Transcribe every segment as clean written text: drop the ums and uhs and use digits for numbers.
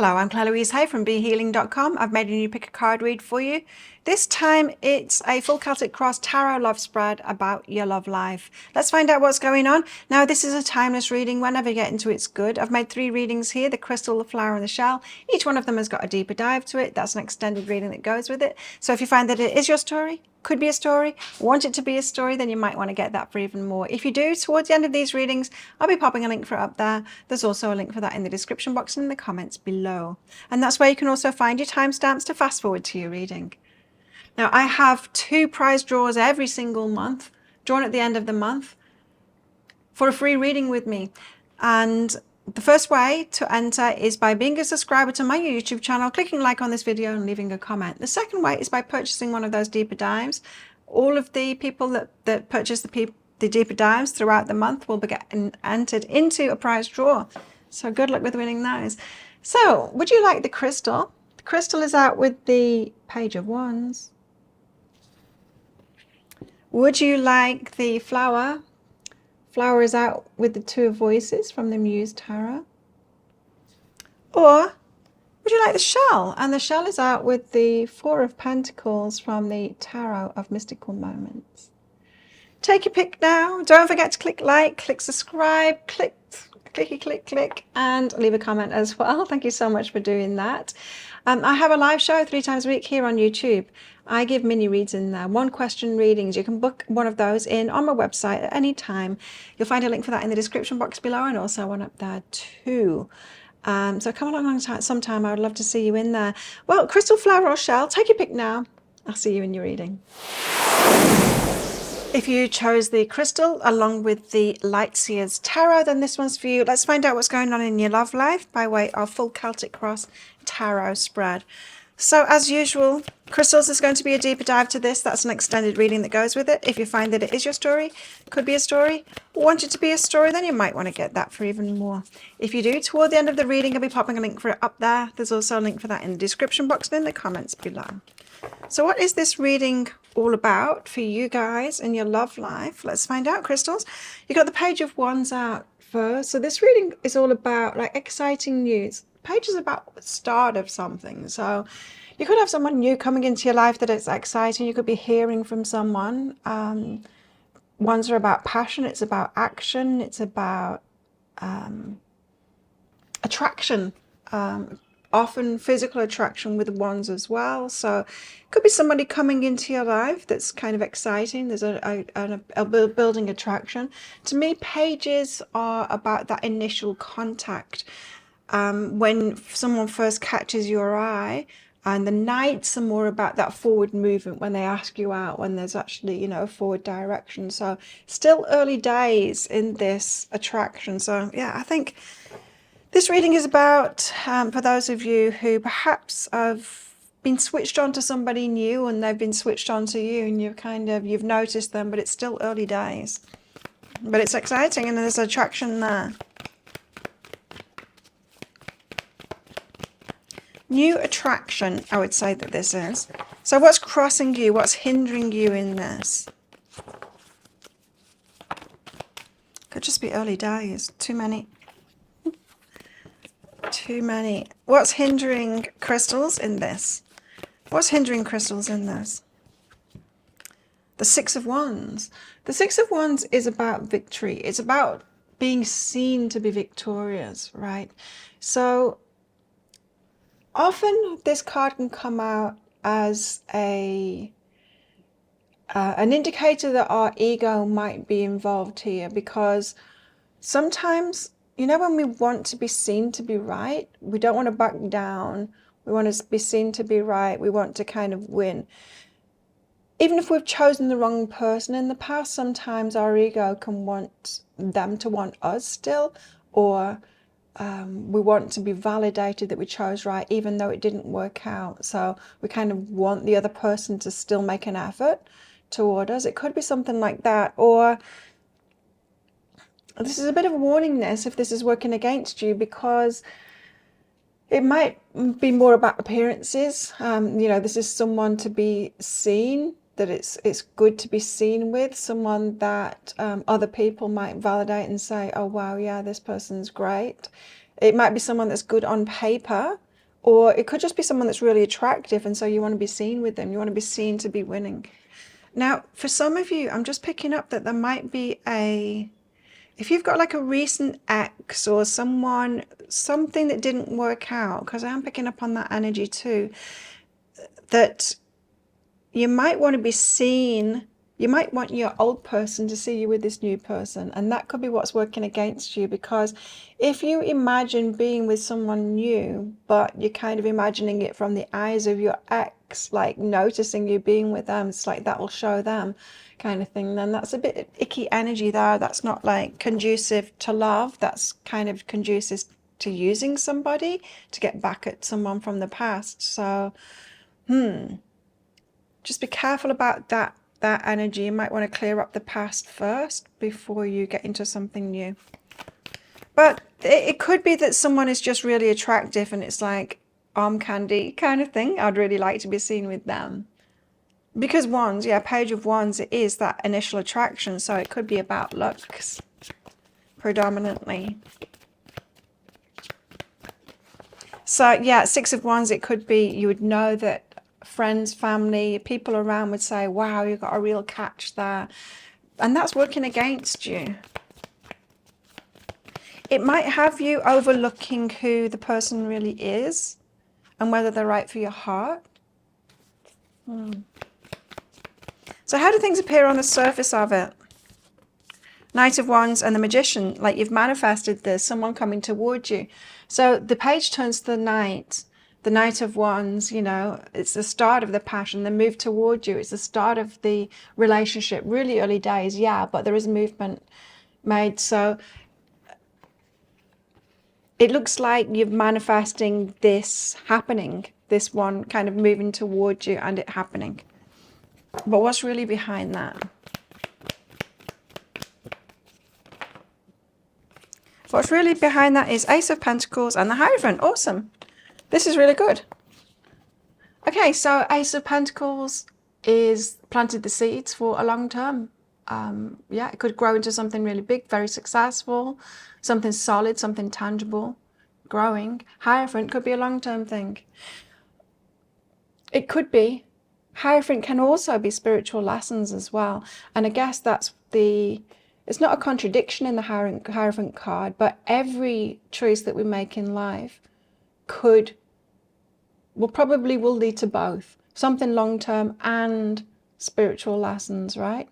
Hello, I'm Claire Louise Hay from BeHealing.com. I've made a new pick a card read for you. This time it's a full Celtic Cross tarot love spread about your love life. Let's find out what's going on. Now this is a timeless reading. Whenever you get into it's good. I've made 3 readings here, the crystal, the flower and the shell. Each one of them has got a deeper dive to it. That's an extended reading that goes with it. So if you find that it is your story, could be a story, want it to be a story, then you might want to get that for even more. If you do, towards the end of these readings, I'll be popping a link for it up there. There's also a link for that in the description box and in the comments below. And that's where you can also find your timestamps to fast forward to your reading. Now, I have 2 prize draws every single month, drawn at the end of the month, for a free reading with me. And the first way to enter is by being a subscriber to my YouTube channel, clicking like on this video and leaving a comment. The second way is by purchasing one of those deeper dives. All of the people that purchase the deeper dives throughout the month will be getting entered into a prize draw. So good luck with winning those. So would you like the crystal? The crystal is out with the Page of Wands. Would you like the flower? Flower is out with the 2 of Voices from the Muse Tarot. Or would you like the shell? And the shell is out with the 4 of Pentacles from the Tarot of Mystical Moments. Take your pick now. Don't forget to click like, click subscribe, click, and leave a comment as well. Thank you so much for doing that. I have a live show 3 times a week here on YouTube. I give mini reads in there, 1 question readings. You can book one of those in on my website at any time. You'll find a link for that in the description box below and also one up there too. So come along sometime. I would love to see you in there. Well, crystal, flower or shell, take your pick now. I'll see you in your reading. If you chose the crystal along with the Lightseer's Tarot, then this one's for you. Let's find out what's going on in your love life by way of full Celtic Cross tarot spread. So as usual, crystals is going to be a deeper dive to this. That's an extended reading that goes with it. If you find that it is your story, could be a story, want it to be a story, then you might want to get that for even more. If you do, toward the end of the reading, I'll be popping a link for it up there. There's also a link for that in the description box and in the comments below. So what is this reading all about for you guys in your love life? Let's find out, crystals. You got the Page of Wands out first. So this reading is all about like exciting news. Page is about the start of something. So you could have someone new coming into your life that is exciting. You could be hearing from someone. Ones are about passion. It's about action. It's about attraction. Often physical attraction with wands as well. So it could be somebody coming into your life that's kind of exciting. There's a building attraction. To me, pages are about that initial contact. When someone first catches your eye, and the knights are more about that forward movement when they ask you out, when there's actually, you know, a forward direction. So still early days in this attraction. So yeah, I think this reading is about, for those of you who perhaps have been switched on to somebody new and they've been switched on to you and you've noticed them, but it's still early days. But it's exciting and there's attraction there. New attraction, I would say that this is. So what's crossing you? What's hindering you in this? Could just be early days. Too many. What's hindering crystals in this? What's hindering crystals in this? The 6 of Wands. The 6 of Wands is about victory. It's about being seen to be victorious, right? So often this card can come out as an indicator that our ego might be involved here, because sometimes, you know, when we want to be seen to be right, we don't want to back down. We want to be seen to be right. We want to kind of win. Even if we've chosen the wrong person in the past, sometimes our ego can want them to want us still, or we want to be validated that we chose right, even though it didn't work out. So we kind of want the other person to still make an effort toward us. It could be something like that. Or this is a bit of a warning if this is working against you, because it might be more about appearances. You know, this is someone to be seen, that it's good to be seen with, someone that other people might validate and say, oh wow, yeah, this person's great. It might be someone that's good on paper, Or it could just be someone that's really attractive, and so you want to be seen with them. You want to be seen to be winning. Now, for some of you, I'm just picking up that there might be if you've got like a recent ex or something that didn't work out, because I am picking up on that energy too, that you might want to be seen. You might want your old person to see you with this new person, and that could be what's working against you, because if you imagine being with someone new, but you're kind of imagining it from the eyes of your ex, like noticing you being with them, it's like that will show them kind of thing, then that's a bit icky energy there. That's not like conducive to love. That's kind of conducive to using somebody to get back at someone from the past. So, just be careful about that energy. You might want to clear up the past first before you get into something new. But it could be that someone is just really attractive and it's like arm candy kind of thing. I'd really like to be seen with them. Because wands, yeah, Page of Wands, it is that initial attraction. So it could be about looks predominantly. So yeah, Six of Wands, it could be you would know that friends, family, people around would say, wow, you've got a real catch there. And that's working against you. It might have you overlooking who the person really is and whether they're right for your heart. So how do things appear on the surface of it? Knight of Wands and the Magician, like you've manifested this, someone coming towards you. So the page turns to the Knight of Wands, you know, it's the start of the passion, the move towards you. It's the start of the relationship, really early days, yeah, but there is movement made. So it looks like you're manifesting this happening, this one kind of moving towards you and it happening. But what's really behind that? What's really behind that is Ace of Pentacles and the Hierophant. Awesome. This is really good. Okay, so Ace of Pentacles is planted the seeds for a long term. Yeah, it could grow into something really big, very successful, something solid, something tangible, growing. Hierophant could be a long-term thing. It could be. Hierophant can also be spiritual lessons as well. And I guess that's it's not a contradiction in the Hierophant card, but every choice that we make in life probably will lead to both. Something long-term and spiritual lessons, right?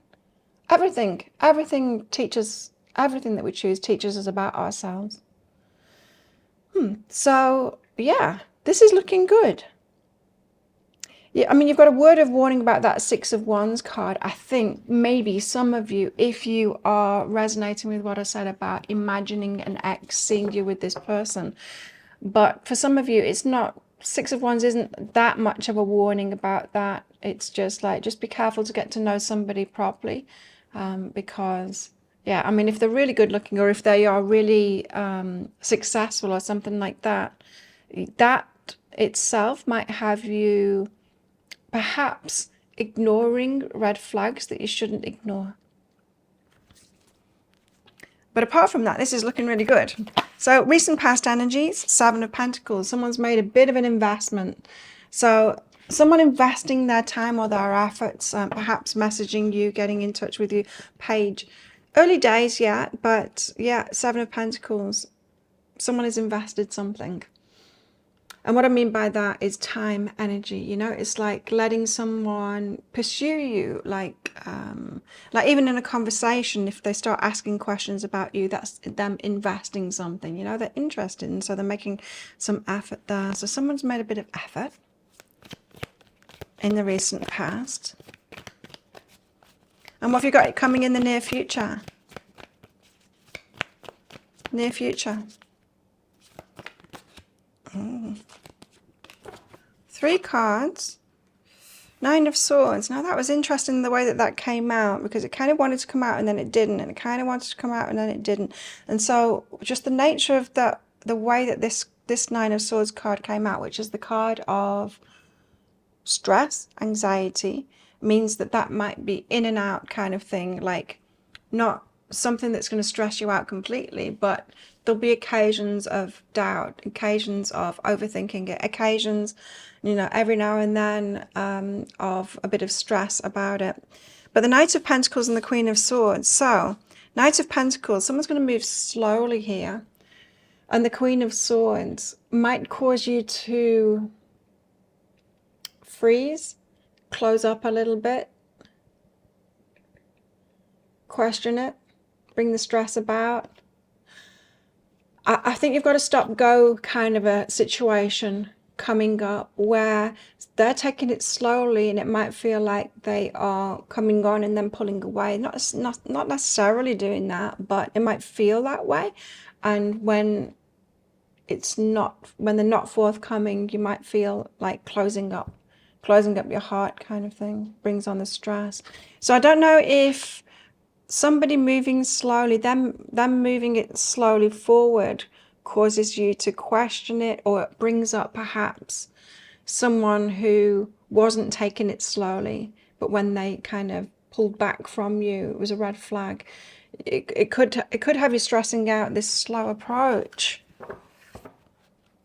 Everything teaches, everything that we choose teaches us about ourselves. So, yeah, this is looking good. Yeah, I mean, you've got a word of warning about that Six of Wands card. I think maybe some of you, if you are resonating with what I said about imagining an ex seeing you with this person, but for some of you, it's not, Six of Wands isn't that much of a warning about that. It's just like, just be careful to get to know somebody properly, because, yeah, I mean, if they're really good looking or if they are really successful or something like that, that itself might have you perhaps ignoring red flags that you shouldn't ignore. But apart from that, this is looking really good. So recent past energies, Seven of Pentacles. Someone's made a bit of an investment. So someone investing their time or their efforts, perhaps messaging you, getting in touch with you. Page. Early days, yeah, but yeah, Seven of Pentacles. Someone has invested something. And what I mean by that is time, energy, you know, it's like letting someone pursue you, like even in a conversation, if they start asking questions about you, that's them investing something, you know, they're interested. And so they're making some effort there. So someone's made a bit of effort in the recent past. And what have you got coming in the near future? Near future. Three cards. Nine of Swords. Now that was interesting the way that came out, because it kind of wanted to come out and then it didn't, and it kind of wanted to come out and then it didn't. And so just the nature of the way that this Nine of Swords card came out, which is the card of stress, anxiety, means that might be in and out kind of thing, like not something that's going to stress you out completely, but there'll be occasions of doubt, occasions of overthinking it, occasions, you know, every now and then of a bit of stress about it. But the Knight of Pentacles and the Queen of Swords. So, Knight of Pentacles, someone's going to move slowly here. And the Queen of Swords might cause you to freeze, close up a little bit, question it, bring the stress about. I think you've got to stop go kind of a situation coming up where they're taking it slowly and it might feel like they are coming on and then pulling away. Not necessarily doing that, but it might feel that way. And when they're not forthcoming, you might feel like closing up your heart kind of thing, brings on the stress. So I don't know if somebody moving slowly, them moving it slowly forward causes you to question it, or it brings up perhaps someone who wasn't taking it slowly, but when they kind of pulled back from you, it was a red flag. It could have you stressing out this slow approach.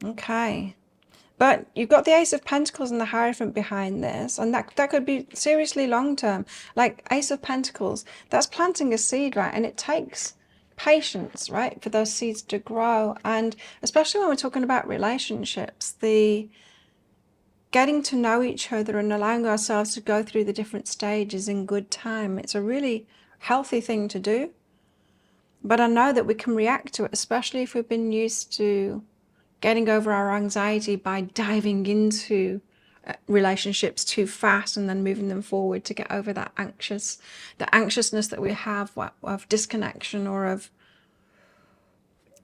Okay. But you've got the Ace of Pentacles and the Hierophant behind this, and that could be seriously long-term. Like Ace of Pentacles, that's planting a seed, right? And it takes patience, right, for those seeds to grow. And especially when we're talking about relationships, the getting to know each other and allowing ourselves to go through the different stages in good time. It's a really healthy thing to do. But I know that we can react to it, especially if we've been used to getting over our anxiety by diving into relationships too fast and then moving them forward to get over the anxiousness that we have of disconnection, or of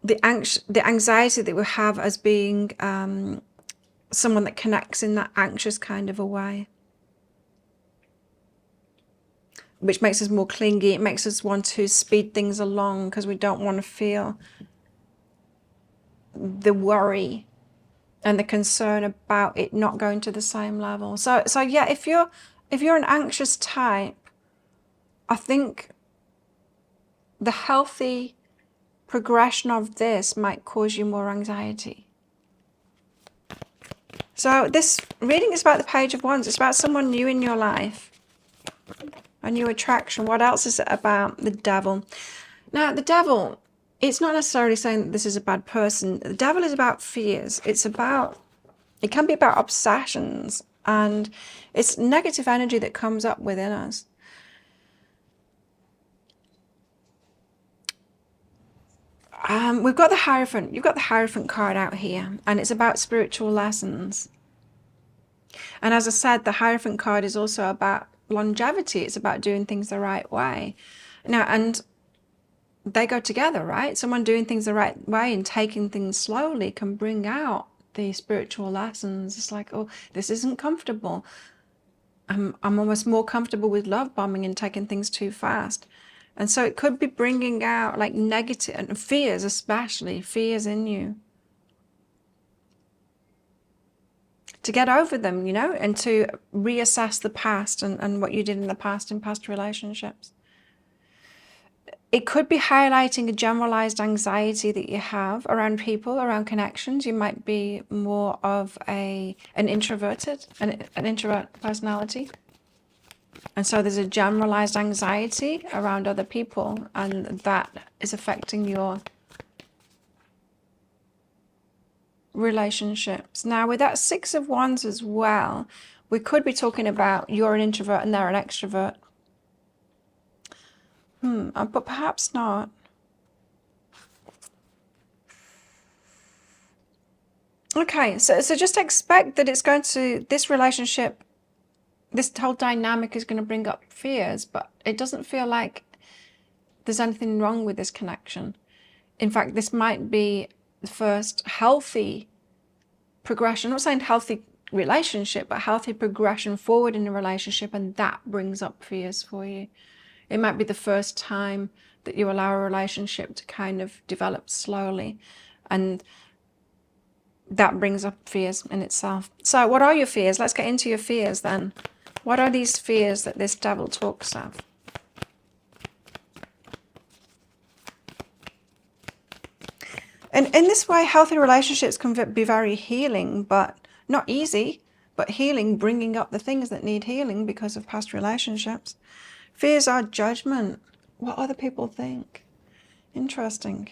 the anxiety that we have as being someone that connects in that anxious kind of a way, which makes us more clingy. It makes us want to speed things along because we don't want to feel the worry and the concern about it not going to the same level. So yeah, if you're an anxious type, I think the healthy progression of this might cause you more anxiety. So this reading is about the Page of Wands. It's about someone new in your life, a new attraction. What else is it about? The Devil. Now, the Devil, it's not necessarily saying that this is a bad person. The Devil is about fears. It can be about obsessions, and it's negative energy that comes up within us. We've got the Hierophant. You've got the Hierophant card out here, and it's about spiritual lessons. And as I said, the Hierophant card is also about longevity. It's about doing things the right way. Now, and they go together, right? Someone doing things the right way and taking things slowly can bring out the spiritual lessons. It's like, oh, this isn't comfortable. I'm almost more comfortable with love bombing and taking things too fast. And so it could be bringing out like negative and fears, especially fears in you, to get over them, you know, and to reassess the past and what you did in the past in past relationships. It could be highlighting a generalized anxiety that you have around people, around connections. You might be more of an introvert personality. And so there's a generalized anxiety around other people, and that is affecting your relationships. Now, with that Six of Wands as well, we could be talking about you're an introvert and they're an extrovert. But perhaps not. Okay, so just expect that it's going to, this relationship, this whole dynamic is going to bring up fears, but it doesn't feel like there's anything wrong with this connection. In fact, this might be the first healthy progression. I'm not saying healthy relationship, but healthy progression forward in a relationship, and that brings up fears for you. It might be the first time that you allow a relationship to kind of develop slowly, and that brings up fears in itself. So what are your fears? Let's get into your fears then. What are these fears that this Devil talks of? And in this way, healthy relationships can be very healing, but not easy, but healing, bringing up the things that need healing because of past relationships. Fears are judgment. What other people think. Interesting.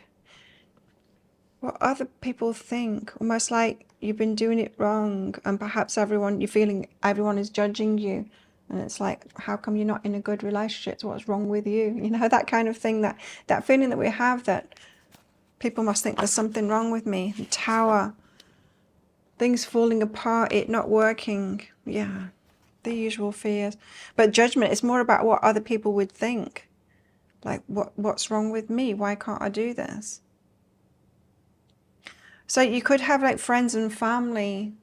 What other people think. Almost like you've been doing it wrong, and perhaps you're feeling everyone is judging you. And it's like, how come you're not in a good relationship? What's wrong with you? You know, that kind of thing, that feeling that we have that people must think there's something wrong with me. The Tower. Things falling apart, it not working. Yeah, the usual fears. But judgment is more about what other people would think. Like, what's wrong with me? Why can't I do this? So you could have like friends and family,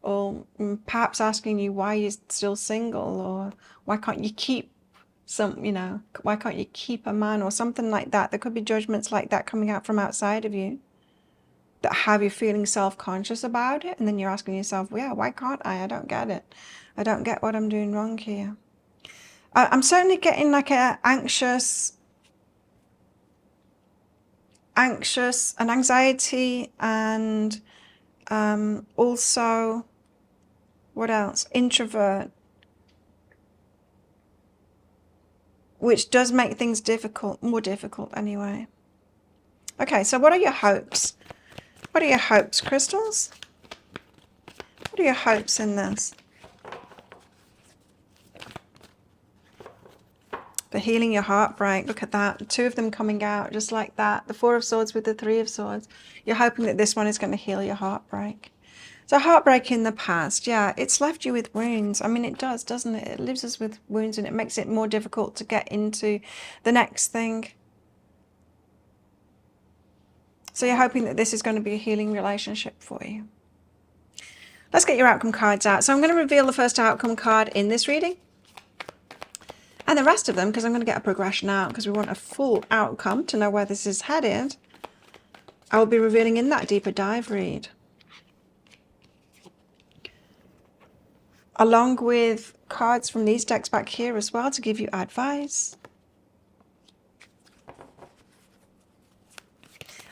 or perhaps asking you why you're still single, or why can't you keep why can't you keep a man, or something like that. There could be judgments like that coming out from outside of you that have you feeling self-conscious about it, and then you're asking yourself, well, yeah, why can't I don't get it. I don't get what I'm doing wrong here. I'm certainly getting like a anxious and anxiety, and also, what else, introvert, which does make things more difficult anyway. Okay, so what are your hopes? What are your hopes, crystals? What are your hopes in this? For healing your heartbreak. Look at that. 2 of them coming out just like that. The 4 of Swords with the 3 of Swords. You're hoping that this one is going to heal your heartbreak. So heartbreak in the past, yeah, it's left you with wounds. I mean, it does, doesn't it? It leaves us with wounds, and it makes it more difficult to get into the next thing. So you're hoping that this is going to be a healing relationship for you. Let's get your outcome cards out. So I'm going to reveal the first outcome card in this reading, and the rest of them, because I'm going to get a progression out, because we want a full outcome to know where this is headed. I will be revealing in that deeper dive read, along with cards from these decks back here as well to give you advice.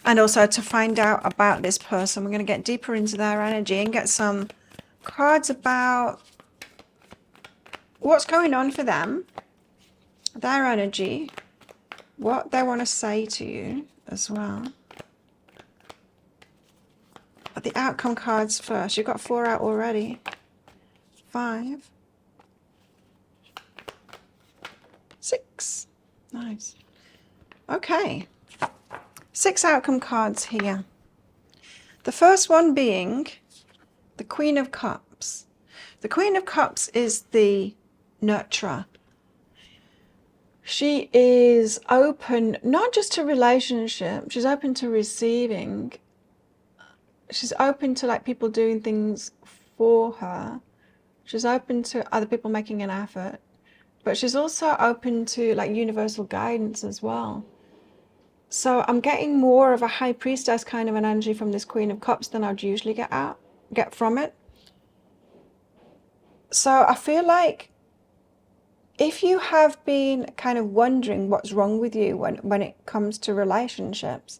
And also to find out about this person. We're going to get deeper into their energy and get some cards about what's going on for them, their energy, what they want to say to you as well. But the outcome cards first. You've got 4 out already. 5. 6. Nice. Okay. 6 outcome cards here. The first one being the Queen of Cups. The Queen of Cups is the nurturer. She is open not just to relationships, she's open to receiving. She's open to like people doing things for her. She's open to other people making an effort. But she's also open to like universal guidance as well. So I'm getting more of a High Priestess kind of an energy from this Queen of Cups than I'd usually get from it. So I feel like if you have been kind of wondering what's wrong with you when it comes to relationships,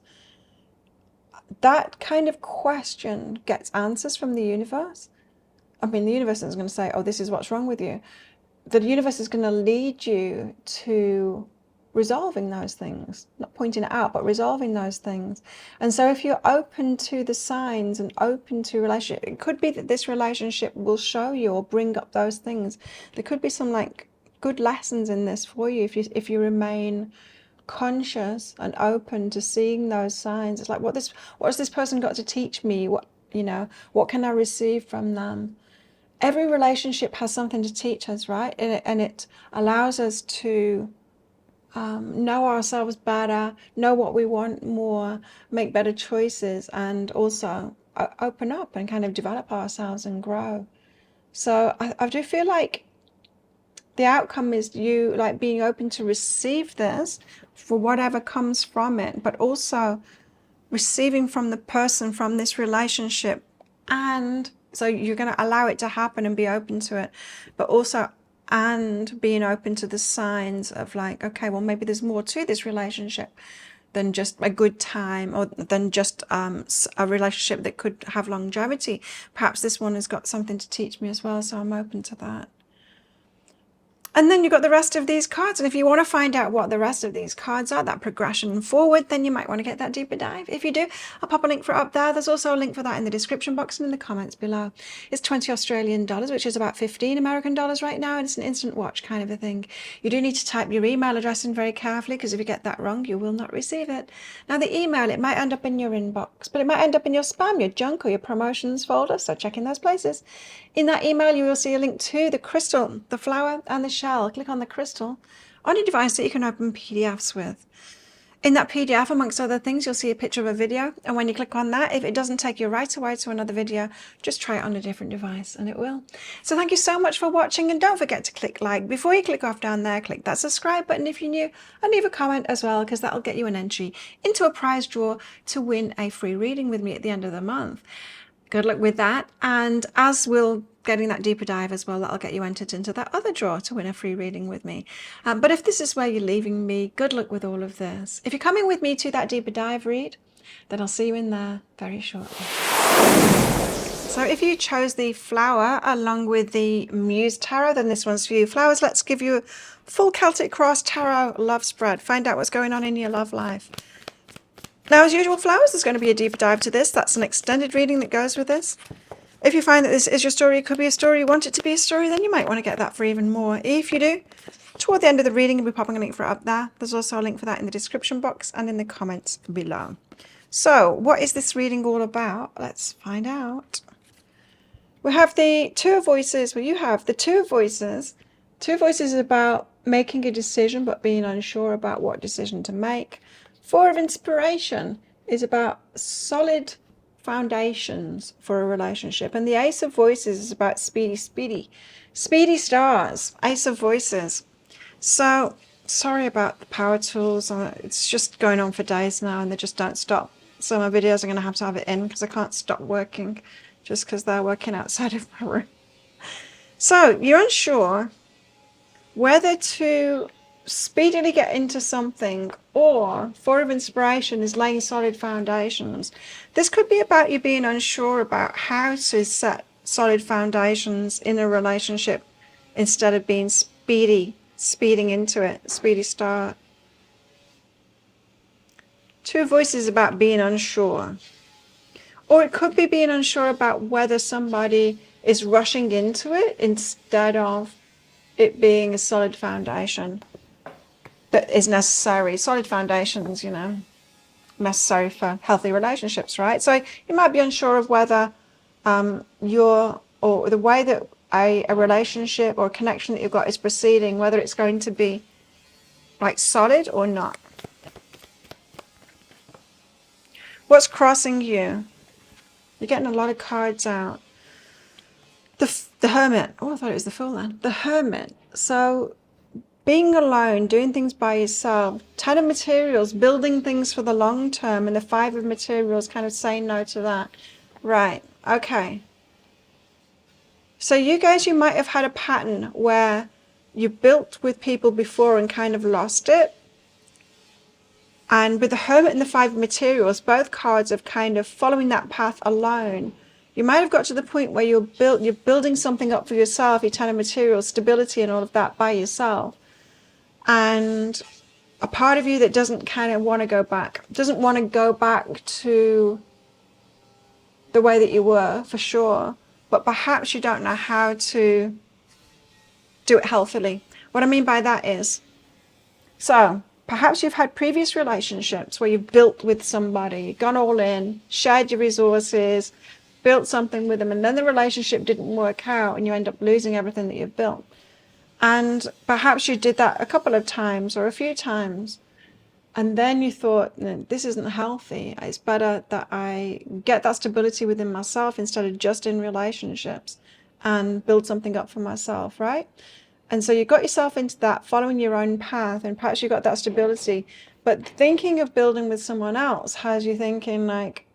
that kind of question gets answers from the universe. I mean, the universe is going to say, oh, this is what's wrong with you. The universe is going to lead you to resolving those things, not pointing it out, but resolving those things. And so if you're open to the signs and open to relationship, it could be that this relationship will show you or bring up those things. There could be some like good lessons in this for you if you remain conscious and open to seeing those signs. It's like, what has this person got to teach me? What can I receive from them? Every relationship has something to teach us, right? And it allows us to know ourselves better, know what we want more, make better choices, and also open up and kind of develop ourselves and grow. So I do feel like the outcome is you like being open to receive this for whatever comes from it, but also receiving from the person, from this relationship. And so you're going to allow it to happen and be open to it, but also and being open to the signs of like, okay, well, maybe there's more to this relationship than just a good time, or than just a relationship that could have longevity. Perhaps this one has got something to teach me as well, so I'm open to that. And then you've got the rest of these cards. And if you want to find out what the rest of these cards are, that progression forward, then you might want to get that deeper dive. If you do, I'll pop a link for it up there. There's also a link for that in the description box and in the comments below. It's 20 Australian dollars, which is about 15 American dollars right now. And it's an instant watch kind of a thing. You do need to type your email address in very carefully, because if you get that wrong, you will not receive it. Now, the email, it might end up in your inbox, but it might end up in your spam, your junk, or your promotions folder. So check in those places. In that email, you will see a link to the crystal, the flower, and the shell. Click on the crystal on your device that you can open PDFs with. In that PDF, amongst other things, you'll see a picture of a video. And when you click on that, if it doesn't take you right away to another video, just try it on a different device and it will. So thank you so much for watching, and don't forget to click like. Before you click off down there, click that subscribe button if you're new, and leave a comment as well, because that'll get you an entry into a prize draw to win a free reading with me at the end of the month. Good luck with that, and as will getting that deeper dive as well, that'll get you entered into that other draw to win a free reading with me. But if this is where you're leaving me, good luck with all of this. If you're coming with me to that deeper dive read, then I'll see you in there very shortly. So if you chose the flower along with the Muse Tarot, then this one's for you. Flowers, let's give you a full Celtic Cross Tarot love spread. Find out what's going on in your love life. Now, as usual, flowers, there's going to be a deeper dive to this. That's an extended reading that goes with this. If you find that this is your story, it could be a story, you want it to be a story, then you might want to get that for even more. If you do, toward the end of the reading, I'll be popping a link for it up there. There's also a link for that in the description box and in the comments below. So, what is this reading all about? Let's find out. We have the Two of Voices. Well, you have the Two of Voices. Two of Voices is about making a decision but being unsure about what decision to make. Four of Inspiration is about solid foundations for a relationship. And the Ace of Voices is about speedy stars. Ace of Voices. So, sorry about the power tools. It's just going on for days now and they just don't stop. So my videos are going to have it in because I can't stop working just because they're working outside of my room. So, you're unsure whether to speedily get into something, or Four of Inspiration is laying solid foundations. This could be about you being unsure about how to set solid foundations in a relationship instead of being speeding into it, speedy start. Two of Voices about being unsure. Or it could be being unsure about whether somebody is rushing into it instead of it being a solid foundation that is necessary. Solid foundations, you know, necessary for healthy relationships, right? So you might be unsure of whether or the way that a relationship or a connection that you've got is proceeding, whether it's going to be like solid or not. What's crossing you? You're getting a lot of cards out. The Hermit. Oh, I thought it was the Fool then. The Hermit. So being alone, doing things by yourself. Ten of Materials, building things for the long term. And the Five of Materials, kind of saying no to that. Right. Okay. So you guys, you might have had a pattern where you built with people before and kind of lost it. And with the Hermit and the Five of Materials, both cards of kind of following that path alone. You might have got to the point where you're building something up for yourself, your Ten of Materials, stability and all of that by yourself. And a part of you that doesn't kind of want to go back, doesn't want to go back to the way that you were, for sure. But perhaps you don't know how to do it healthily. What I mean by that is, so perhaps you've had previous relationships where you've built with somebody, gone all in, shared your resources, built something with them, and then the relationship didn't work out and you end up losing everything that you've built. And perhaps you did that a couple of times or a few times, and then you thought, no, this isn't healthy. It's better that I get that stability within myself instead of just in relationships and build something up for myself, right? And so you got yourself into that, following your own path, and perhaps you got that stability. But thinking of building with someone else has you thinking like,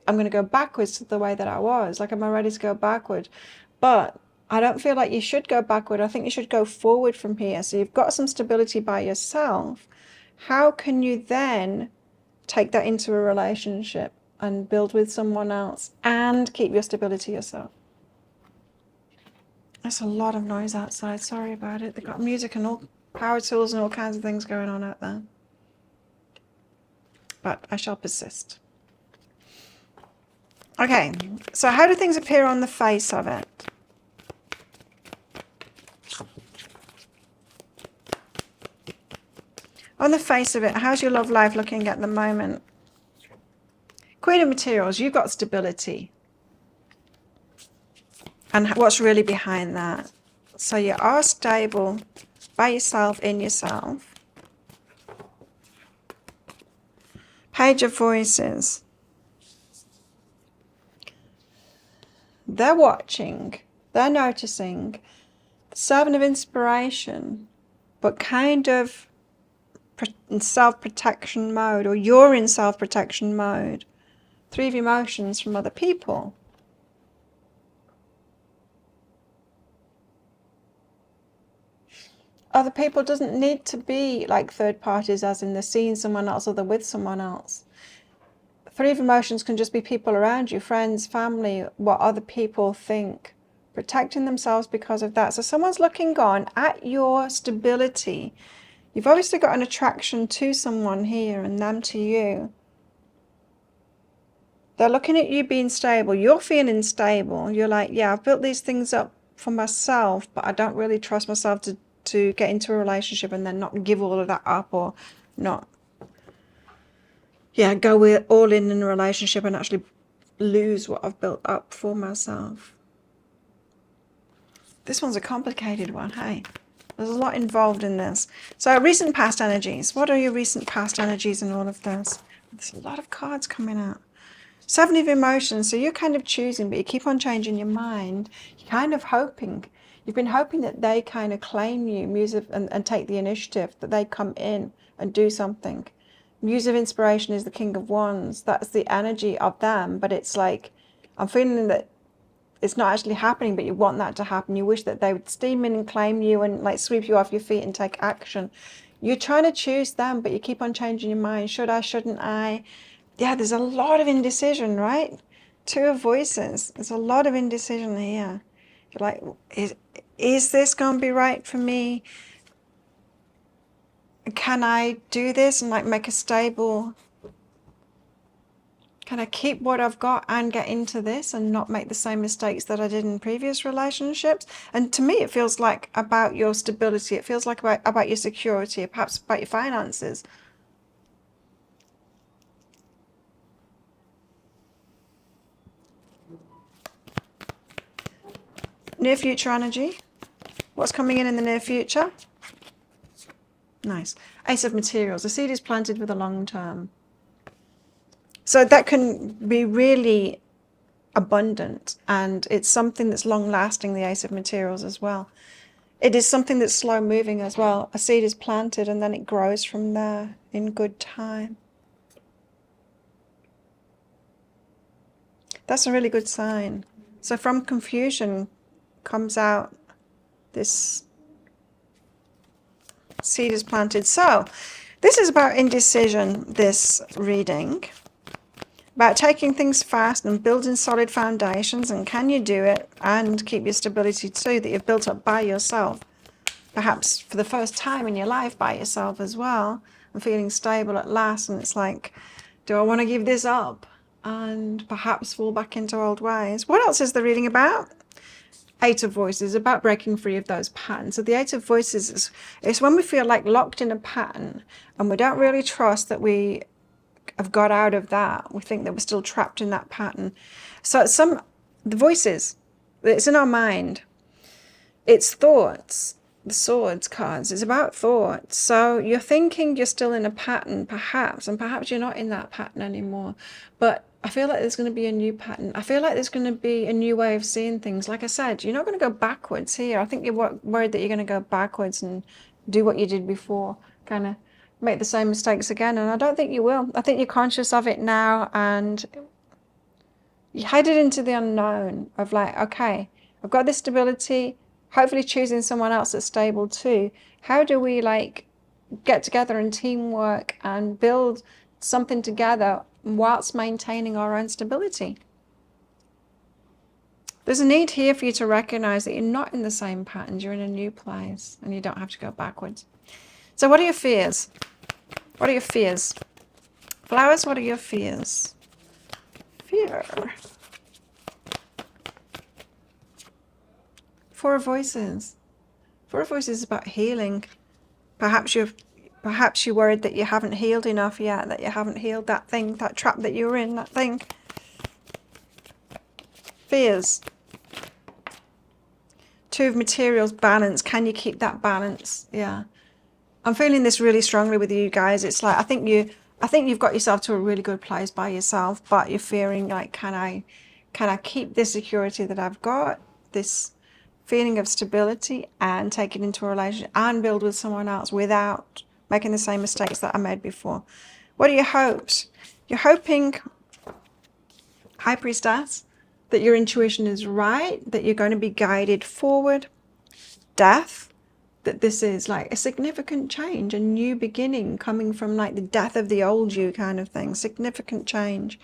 I'm going to go backwards to the way that I was. Like, am I ready to go backward? But I don't feel like you should go backward. I think you should go forward from here. So you've got some stability by yourself. How can you then take that into a relationship and build with someone else and keep your stability yourself. There's a lot of noise outside. Sorry about it. They've got music and all power tools and all kinds of things going on out there. But I shall persist. Okay, so how do things appear on the face of it? On the face of it, how's your love life looking at the moment? Queen of Materials, you've got stability. And what's really behind that? So you are stable by yourself, in yourself. Page of Voices. They're watching. They're noticing. Seven of Inspiration, but kind of in self-protection mode, or you're in self-protection mode. Three of Emotions from other people. Other people doesn't need to be like third parties, as in they're seeing someone else or they're with someone else. Three of Emotions can just be people around you, friends, family, what other people think, protecting themselves because of that. So someone's looking on at your stability. You've obviously got an attraction to someone here and them to you. They're looking at you being stable. You're feeling stable. You're like, yeah, I've built these things up for myself, but I don't really trust myself to get into a relationship and then not give all of that up, or not, yeah, go with all in a relationship and actually lose what I've built up for myself. This one's a complicated one, hey? There's a lot involved in this. So recent past energies. What are your recent past energies in all of this? There's a lot of cards coming out. Seven of Emotions. So you're kind of choosing, but you keep on changing your mind. You're kind of hoping. You've been hoping that they kind of claim you, and take the initiative, that they come in and do something. Muse of Inspiration is the King of Wands. That's the energy of them, but it's like, I'm feeling that it's not actually happening, but you want that to happen. You wish that they would steam in and claim you and like sweep you off your feet and take action. You're trying to choose them, but you keep on changing your mind. Should I, shouldn't I? Yeah, there's a lot of indecision, right? Two of Voices. There's a lot of indecision here. You're like, is this going to be right for me? Can I do this and like make a stable... Can I keep what I've got and get into this and not make the same mistakes that I did in previous relationships? And to me, it feels like about your stability. It feels like about your security, perhaps about your finances. Near future energy. What's coming in the near future? Nice. Ace of Materials. The seed is planted for the long term. So that can be really abundant, and it's something that's long lasting, the Ace of Materials as well. It is something that's slow moving as well. A seed is planted and then it grows from there in good time. That's a really good sign. So from confusion comes out this seed is planted. So this is about indecision, this reading. About taking things fast and building solid foundations, and can you do it and keep your stability too that you've built up by yourself, perhaps for the first time in your life by yourself as well, and feeling stable at last. And it's like, do I want to give this up and perhaps fall back into old ways? What else is the reading about? Eight of Voices, about breaking free of those patterns. So the Eight of Voices is when we feel like locked in a pattern and we don't really trust that we have got out of that. We think that we're still trapped in that pattern. So the voices, it's in our mind. It's thoughts. The Swords cards, it's about thoughts. So you're thinking you're still in a pattern, perhaps, and perhaps you're not in that pattern anymore. But I feel like there's going to be a new pattern. I feel like there's going to be a new way of seeing things. Like I said, you're not going to go backwards here. I think you're worried that you're going to go backwards and do what you did before, kind of make the same mistakes again. And I don't think you will. I think you're conscious of it now, and you headed into the unknown of like, okay, I've got this stability, hopefully choosing someone else that's stable too. How do we like get together in teamwork and build something together whilst maintaining our own stability. There's a need here for you to recognize that you're not in the same patterns. You're in a new place and you don't have to go backwards. So what are your fears? What are your fears? Flowers, what are your fears? Fear. Four of Voices. Four of Voices is about healing. Perhaps you're worried that you haven't healed enough yet, that you haven't healed that thing, that trap that you were in, that thing. Fears. Two of Materials, balance. Can you keep that balance? Yeah. I'm feeling this really strongly with you guys. It's like, I think you've got yourself to a really good place by yourself, but you're fearing like, can I keep this security that I've got, this feeling of stability, and take it into a relationship and build with someone else without making the same mistakes that I made before? What are your hopes? You're hoping, High Priestess, that your intuition is right, that you're going to be guided forward. Death, that this is like a significant change, a new beginning coming from like the death of the old you kind of thing. Significant change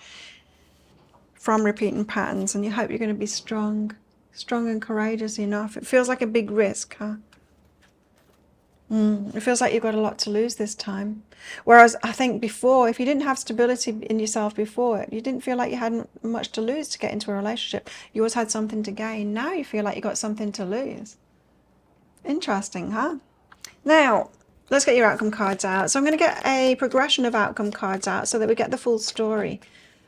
from repeating patterns, and you hope you're going to be strong and courageous enough. It feels like a big risk, huh? It feels like you've got a lot to lose this time. Whereas I think before, if you didn't have stability in yourself before, you didn't feel like you had much to lose to get into a relationship. You always had something to gain. Now you feel like you got something to lose. Interesting, huh? Now, let's get your outcome cards out. So I'm going to get a progression of outcome cards out so that we get the full story.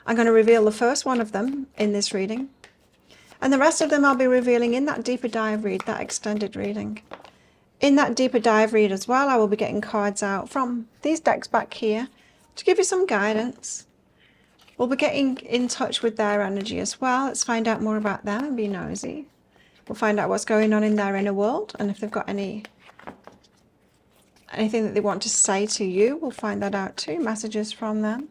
I'm going to reveal the first one of them in this reading. And the rest of them I'll be revealing in that deeper dive read, that extended reading. In that deeper dive read as well, I will be getting cards out from these decks back here to give you some guidance. We'll be getting in touch with their energy as well. Let's find out more about them and be nosy. We'll find out what's going on in their inner world, and if they've got anything that they want to say to you, we'll find that out too, messages from them.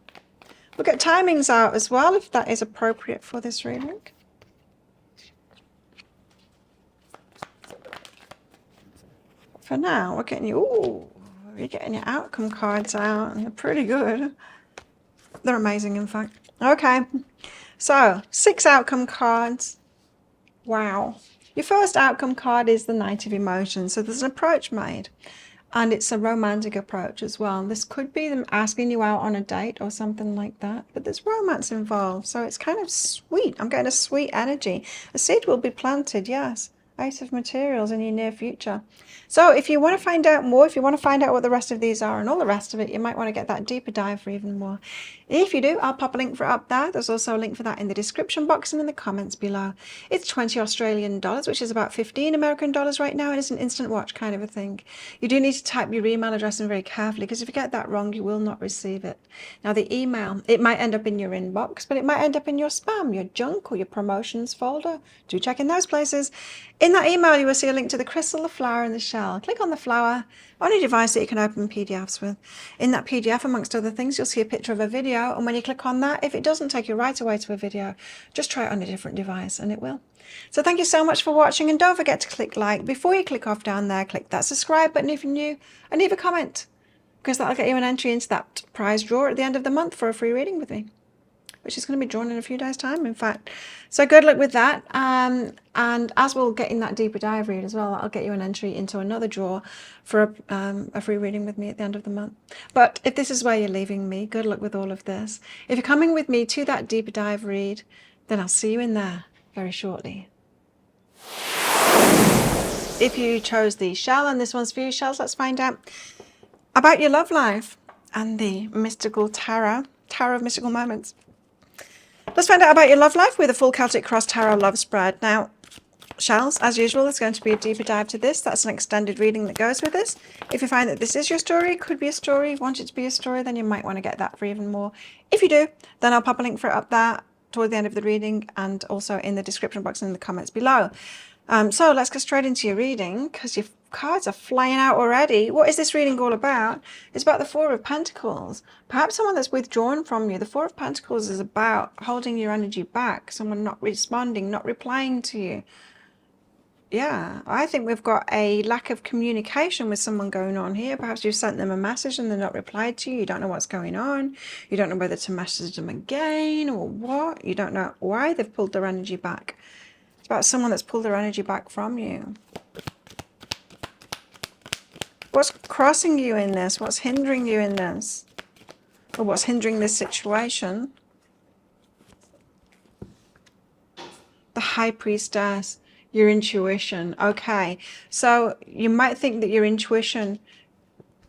We'll get timings out as well, if that is appropriate for this reading. For now, we're getting you're getting your outcome cards out, and they're pretty good. They're amazing, in fact. Okay, so 6 outcome cards. Wow. Your first outcome card is the Knight of Emotions. So there's an approach made, and it's a romantic approach as well. This could be them asking you out on a date or something like that, but there's romance involved, so it's kind of sweet. I'm getting a sweet energy. A seed will be planted, yes. Ace of Materials in your near future. So if you want to find out more, if you want to find out what the rest of these are and all the rest of it, you might want to get that deeper dive for even more. If you do, I'll pop a link for it up there. There's also a link for that in the description box and in the comments below. It's 20 Australian dollars, which is about 15 American dollars right now, and it's an instant watch kind of a thing. You do need to type your email address in very carefully, because if you get that wrong, you will not receive it. Now the email, it might end up in your inbox, but it might end up in your spam, your junk, or your promotions folder. Do check in those places. In that email, you will see a link to the crystal, the flower, and the shell. Click on the flower on a device that you can open PDFs with. In that PDF, amongst other things, you'll see a picture of a video, and when you click on that, if it doesn't take you right away to a video, just try it on a different device and it will. So thank you so much for watching, and don't forget to click like. Before you click off down there, click that subscribe button if you're new, and leave a comment, because that'll get you an entry into that prize draw at the end of the month for a free reading with me, which is going to be drawn in a few days' time, in fact. So good luck with that. And as we'll get in that deeper dive read as well, I'll get you an entry into another draw for a free reading with me at the end of the month. But if this is where you're leaving me, good luck with all of this. If you're coming with me to that deeper dive read, then I'll see you in there very shortly. If you chose the shell, and this one's for you, shells, let's find out about your love life and the mystical tarot of mystical moments. Let's find out about your love life with a full Celtic Cross Tarot love spread. Now, shells, as usual, there's going to be a deeper dive to this. That's an extended reading that goes with this. If you find that this is your story, could be a story, want it to be a story, then you might want to get that for even more. If you do, then I'll pop a link for it up there toward the end of the reading, and also in the description box and in the comments below. So let's get straight into your reading, because your cards are flying out already. What is this reading all about? It's about the Four of Pentacles. Perhaps someone that's withdrawn from you. The Four of Pentacles is about holding your energy back, someone not responding, not replying to you. Yeah, I think we've got a lack of communication with someone going on here. Perhaps you've sent them a message and they're not replied to you. You don't know what's going on. You don't know whether to message them again or what. You don't know why they've pulled their energy back. It's about someone that's pulled their energy back from you. What's crossing you in this? What's hindering you in this? Or what's hindering this situation? The High Priestess, your intuition. Okay, so you might think that your intuition,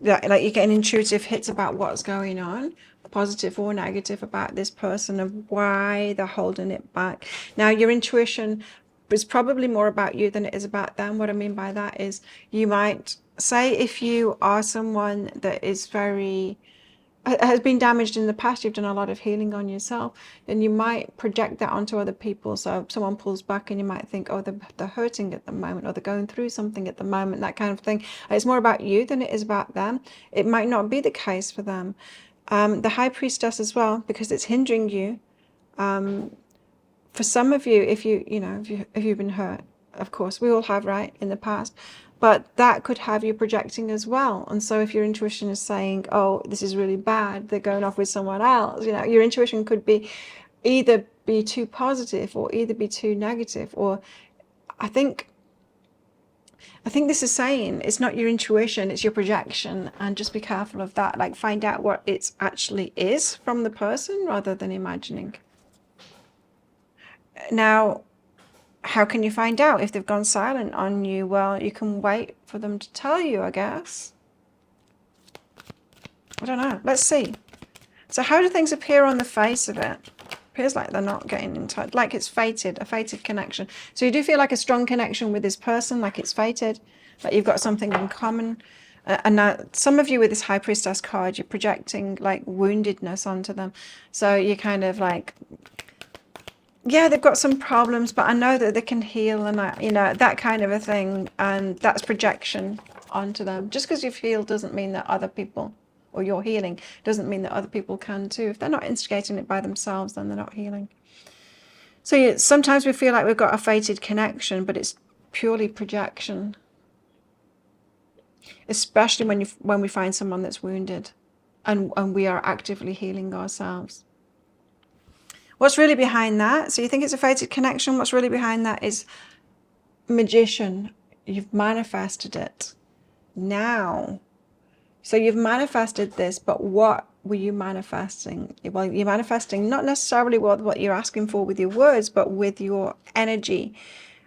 like you get an intuitive hits about what's going on, positive or negative, about this person, of why they're holding it back. Now, your intuition is probably more about you than it is about them. What I mean by that is, you might say, if you are someone that is very has been damaged in the past, you've done a lot of healing on yourself, then you might project that onto other people. So if someone pulls back and you might think, oh, they're hurting at the moment, or they're going through something at the moment, that kind of thing. It's more about you than it is about them. It might not be the case for them. The High Priestess as well, because it's hindering you. For some of you, if you've been hurt, of course, we all have, right, in the past, but that could have you projecting as well. And so if your intuition is saying, oh, this is really bad, they're going off with someone else, your intuition could be either be too positive or either be too negative. Or I think this is saying it's not your intuition, it's your projection, and just be careful of that. Like, find out what it actually is from the person rather than imagining. Now, how can you find out if they've gone silent on you? Well, you can wait for them to tell you, I guess. I don't know. Let's see. So how do things appear on the face of it? Appears like they're not getting in touch, like it's fated, a fated connection. So you do feel like a strong connection with this person, like it's fated, like you've got something in common. And now some of you with this High Priestess card, you're projecting like woundedness onto them. So you're kind of like, yeah, they've got some problems, but I know that they can heal, and that kind of a thing. And that's projection onto them. Just because you feel doesn't mean that other people, or you're healing, doesn't mean that other people can too. If they're not instigating it by themselves, then they're not healing. So sometimes we feel like we've got a fated connection, but it's purely projection. Especially when we find someone that's wounded, and we are actively healing ourselves. What's really behind that? So you think it's a fated connection. What's really behind that is Magician. You've manifested it now. So you've manifested this, but what were you manifesting? Well, you're manifesting not necessarily what you're asking for with your words, but with your energy.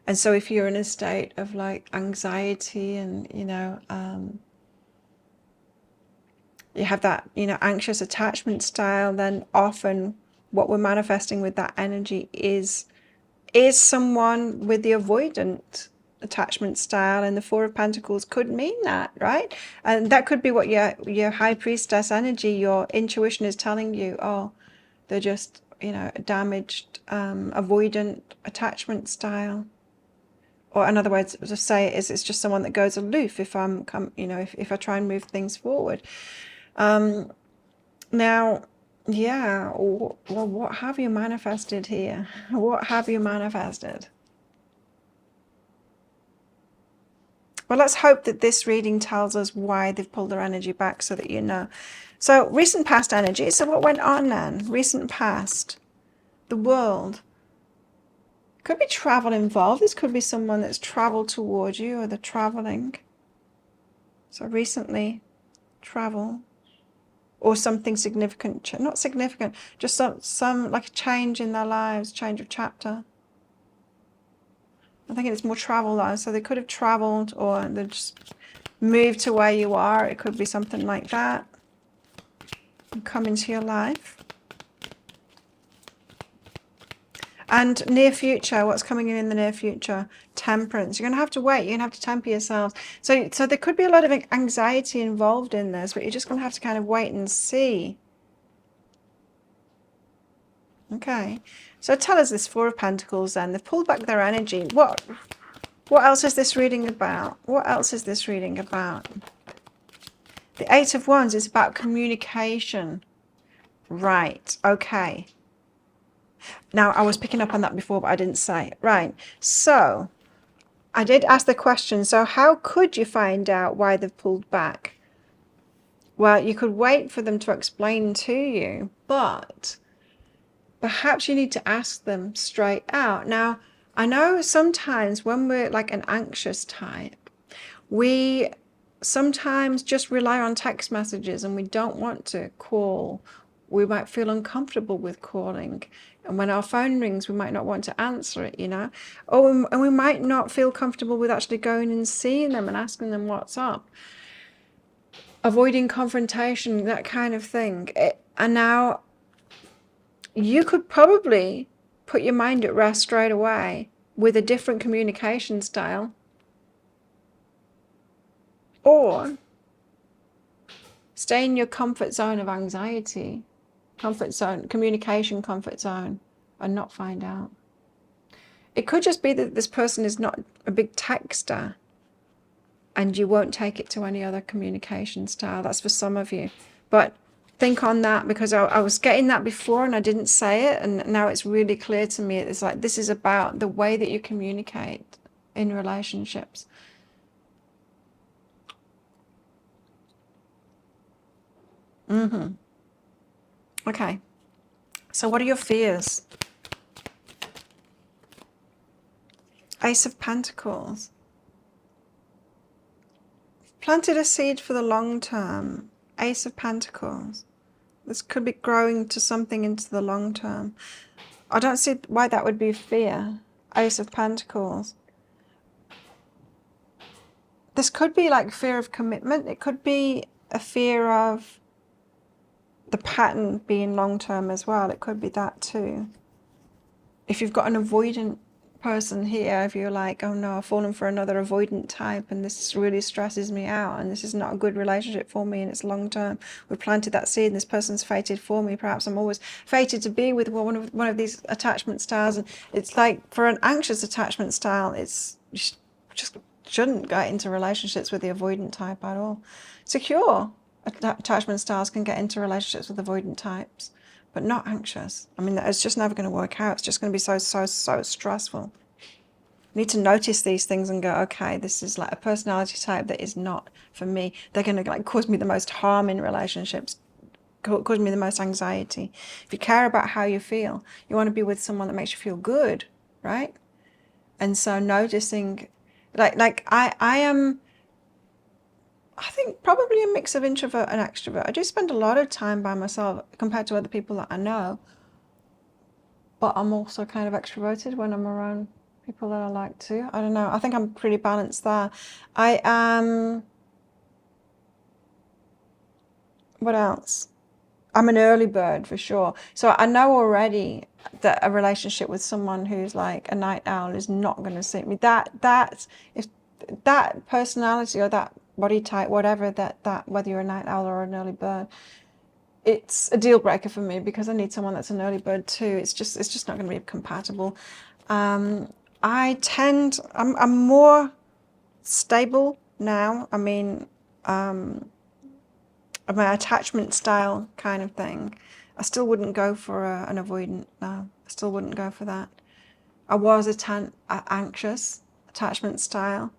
And so if you're in a state of like anxiety and, you have that, anxious attachment style, then often what we're manifesting with that energy is someone with the avoidant attachment style. And the Four of Pentacles could mean that, right? And that could be what your High Priestess energy, your intuition is telling you. Oh, they're just, damaged, avoidant attachment style. Or in other words, to say it is, it's just someone that goes aloof if if I try and move things forward. Now, yeah, well, what have you manifested here? What have you manifested? Well, let's hope that this reading tells us why they've pulled their energy back, so that you know. So, recent past energy. So what went on then? Recent past. The world. Could be travel involved. This could be someone that's traveled towards you, or they're traveling. So recently, travel. Or something significant, not significant, just some like a change in their lives, change of chapter. I think it's more travel though, so they could have traveled, or they just moved to where you are. It could be something like that. And come into your life. And near future, what's coming in the near future? Temperance. You're going to have to wait. You're going to have to temper yourselves. So there could be a lot of anxiety involved in this, but you're just going to have to kind of wait and see. Okay. So tell us this Four of Pentacles then. They've pulled back their energy. What else is this reading about? What else is this reading about? The Eight of Wands is about communication. Right. Okay. Now, I was picking up on that before, but I didn't say it. Right. So I did ask the question, so how could you find out why they've pulled back? Well, you could wait for them to explain to you, but perhaps you need to ask them straight out. Now, I know sometimes when we're like an anxious type, we sometimes just rely on text messages and we don't want to call. We might feel uncomfortable with calling. And when our phone rings, we might not want to answer it, you know? Oh, and we might not feel comfortable with actually going and seeing them and asking them what's up. Avoiding confrontation, that kind of thing. And now you could probably put your mind at rest straight away with a different communication style. Or stay in your comfort zone of anxiety, comfort zone, communication comfort zone, and not find out. It could just be that this person is not a big texter and you won't take it to any other communication style. That's for some of you. But think on that, because I was getting that before and I didn't say it, and now it's really clear to me. It's like this is about the way that you communicate in relationships. Okay, so what are your fears? Ace of Pentacles. Planted a seed for the long term. Ace of Pentacles. This could be growing to something into the long term. I don't see why that would be fear. Ace of Pentacles. This could be like fear of commitment. It could be a fear of the pattern being long term as well. It could be that too. If you've got an avoidant person here, if you're like, oh no, I've fallen for another avoidant type and this really stresses me out and this is not a good relationship for me and it's long term, we planted that seed and this person's fated for me, perhaps I'm always fated to be with one of these attachment styles. And it's like, for an anxious attachment style, it's just shouldn't get into relationships with the avoidant type at all. Secure attachment styles can get into relationships with avoidant types, but not anxious. I mean, it's just never going to work out. It's just going to be so stressful. You need to notice these things and go, okay, this is like a personality type that is not for me. They're going to like cause me the most harm in relationships, cause me the most anxiety. If you care about how you feel, you want to be with someone that makes you feel good, right? And so noticing, like I am, I think probably a mix of introvert and extrovert. I do spend a lot of time by myself compared to other people that I know. But I'm also kind of extroverted when I'm around people that I like to. I don't know. I think I'm pretty balanced there. I am... What else? I'm an early bird for sure. So I know already that a relationship with someone who's like a night owl is not going to suit me. If that personality or that body type, whatever that whether you're a night owl or an early bird, it's a deal breaker for me because I need someone that's an early bird too. It's just not going to be compatible. I'm more stable now. I mean, my attachment style kind of thing. I still wouldn't go for an avoidant now. I still wouldn't go for that. I was anxious attachment style.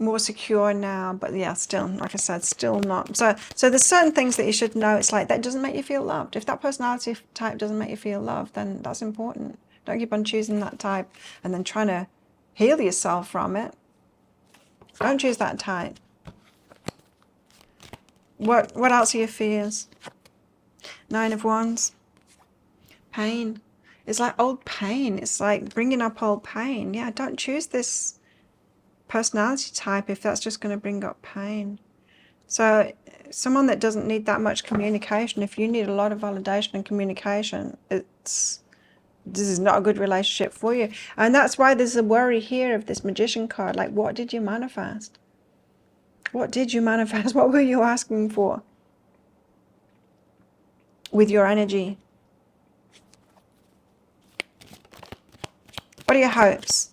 More secure now, but yeah, still, like I said, still not. So there's certain things that you should know. It's like, that doesn't make you feel loved. If that personality type doesn't make you feel loved, then that's important. Don't keep on choosing that type and then trying to heal yourself from it. Don't choose that type. What else are your fears? 9 of Wands. Pain. It's like old pain. It's like bringing up old pain. Yeah, don't choose this personality type if that's just going to bring up pain. So someone that doesn't need that much communication, if you need a lot of validation and communication, this is not a good relationship for you. And that's why there's a worry here of this Magician card. Like, what did you manifest? What did you manifest? What were you asking for with your energy? What are your hopes?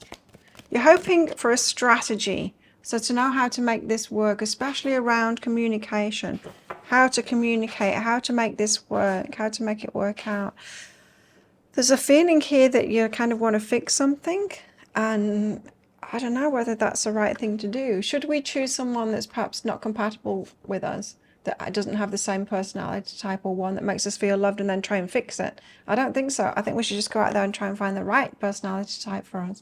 You're hoping for a strategy. So to know how to make this work, especially around communication, how to communicate, how to make this work, how to make it work out. There's a feeling here that you kind of want to fix something, and I don't know whether that's the right thing to do. Should we choose someone that's perhaps not compatible with us, that doesn't have the same personality type, or one that makes us feel loved and then try and fix it? I don't think so. I think we should just go out there and try and find the right personality type for us.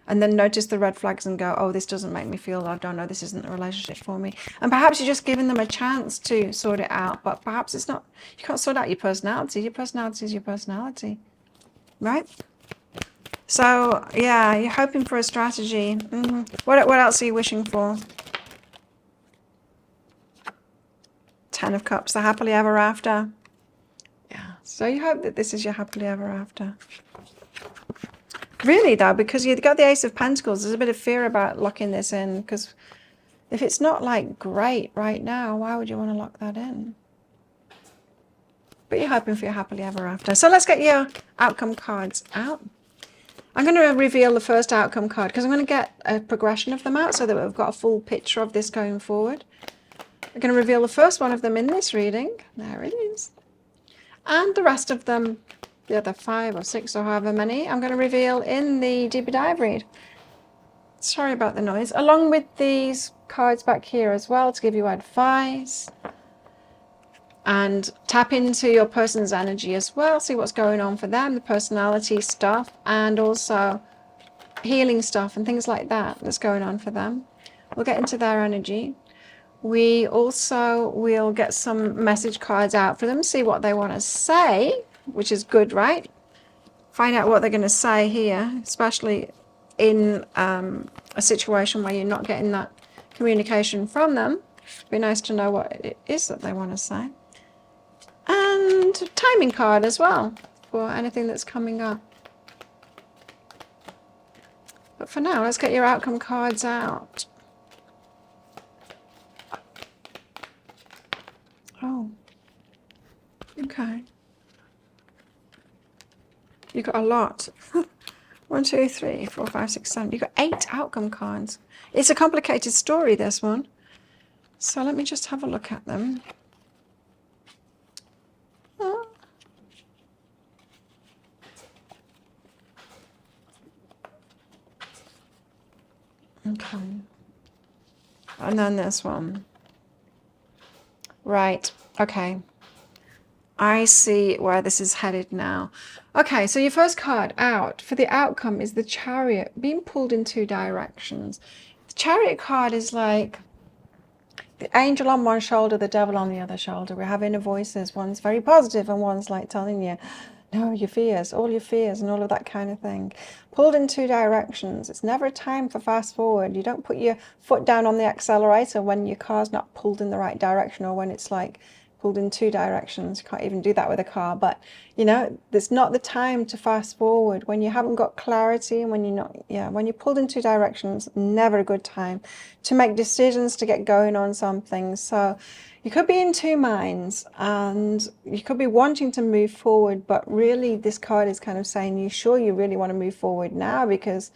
And then notice the red flags and go, oh, this doesn't make me feel loved. Oh, no, this isn't a relationship for me. And perhaps you're just giving them a chance to sort it out. But perhaps it's not, you can't sort out your personality. Your personality is your personality, right? So, yeah, you're hoping for a strategy. What else are you wishing for? 10 of Cups, the happily ever after. Yeah, so you hope that this is your happily ever after. Really, though, because you've got the Ace of Pentacles, there's a bit of fear about locking this in, because if it's not, like, great right now, why would you want to lock that in? But you're hoping for your happily ever after. So let's get your outcome cards out. I'm going to reveal the first outcome card because I'm going to get a progression of them out so that we've got a full picture of this going forward. I'm going to reveal the first one of them in this reading. There it is. And the rest of them, the other 5 or 6 or however many, I'm going to reveal in the deeper dive read. Sorry about the noise. Along with these cards back here as well to give you advice. And tap into your person's energy as well. See what's going on for them, the personality stuff, and also healing stuff and things like that that's going on for them. We'll get into their energy. We also will get some message cards out for them, see what they want to say, which is good, right? Find out what they're going to say here, especially in a situation where you're not getting that communication from them. It'd be nice to know what it is that they want to say. And a timing card as well for anything that's coming up. But for now, let's get your outcome cards out. Oh, okay. You got a lot. 1, 2, 3, 4, 5, 6, 7. You got 8 outcome cards. It's a complicated story, this one. So let me just have a look at them. Okay. And then this one. Right. Okay. I see where this is headed now. Okay, so your first card out for the outcome is the Chariot, being pulled in 2 directions. The Chariot card is like the angel on one shoulder, the devil on the other shoulder. We're having inner voices. One's very positive and one's like telling you, no, your fears, all your fears and all of that kind of thing. Pulled in 2 directions. It's never a time for fast forward. You don't put your foot down on the accelerator when your car's not pulled in the right direction, or when it's like pulled in 2 directions. You can't even do that with a car. But, you know, there's not the time to fast forward. When you haven't got clarity and when you're not, when you're pulled in 2 directions, never a good time to make decisions, to get going on something. So you could be in 2 minds and you could be wanting to move forward, but really this card is kind of saying, you sure you really want to move forward now? Because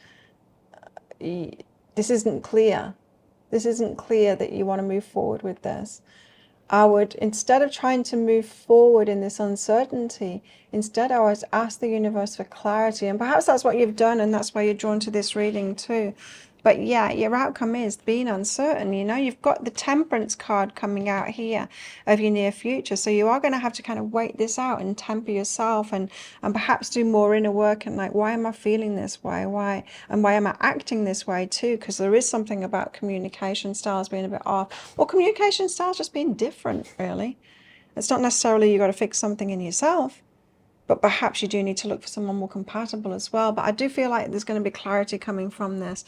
this isn't clear. This isn't clear that you want to move forward with this. I would, instead of trying to move forward in this uncertainty, instead I would ask the universe for clarity. And perhaps that's what you've done, and that's why you're drawn to this reading too. But yeah, your outcome is being uncertain. You know, you've got the Temperance card coming out here of your near future. So you are going to have to kind of wait this out and temper yourself, and perhaps do more inner work and like, why am I feeling this way? Why am I acting this way too? Because there is something about communication styles being a bit off, or communication styles just being different, really. It's not necessarily you got to fix something in yourself, but perhaps you do need to look for someone more compatible as well. But I do feel like there's going to be clarity coming from this.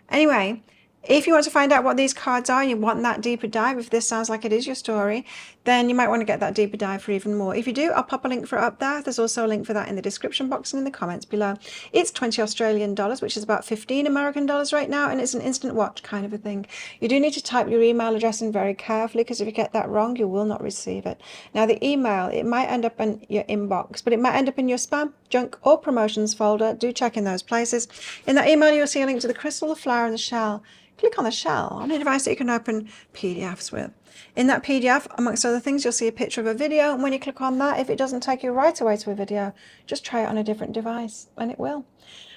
Anyway, if you want to find out what these cards are, you want that deeper dive, if this sounds like it is your story, then you might want to get that deeper dive for even more. If you do, I'll pop a link for it up there. There's also a link for that in the description box and in the comments below. It's 20 Australian dollars, which is about 15 American dollars right now, and it's an instant watch kind of a thing. You do need to type your email address in very carefully, because if you get that wrong, you will not receive it. Now, the email, it might end up in your inbox, but it might end up in your spam, junk, or promotions folder. Do check in those places. In that email, you'll see a link to the crystal, the flower, and the shell. Click on the shell on a device that you can open PDFs with. In that PDF, amongst other things, you'll see a picture of a video, and when you click on that, if it doesn't take you right away to a video, just try it on a different device, and it will.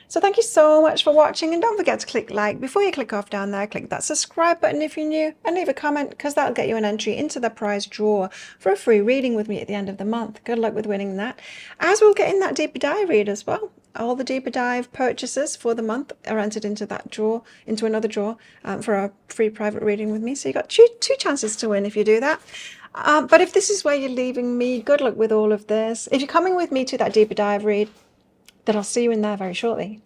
So thank you so much for watching, and don't forget to click like. Before you click off down there, click that subscribe button if you're new, and leave a comment, because that'll get you an entry into the prize draw for a free reading with me at the end of the month. Good luck with winning that, as we'll get in that deeper dive read as well. All the deeper dive purchases for the month are entered into that draw, into another draw, for a free private reading with me. So you've got two chances to win if you do that. But if this is where you're leaving me, good luck with all of this. If you're coming with me to that deeper dive read, then I'll see you in there very shortly.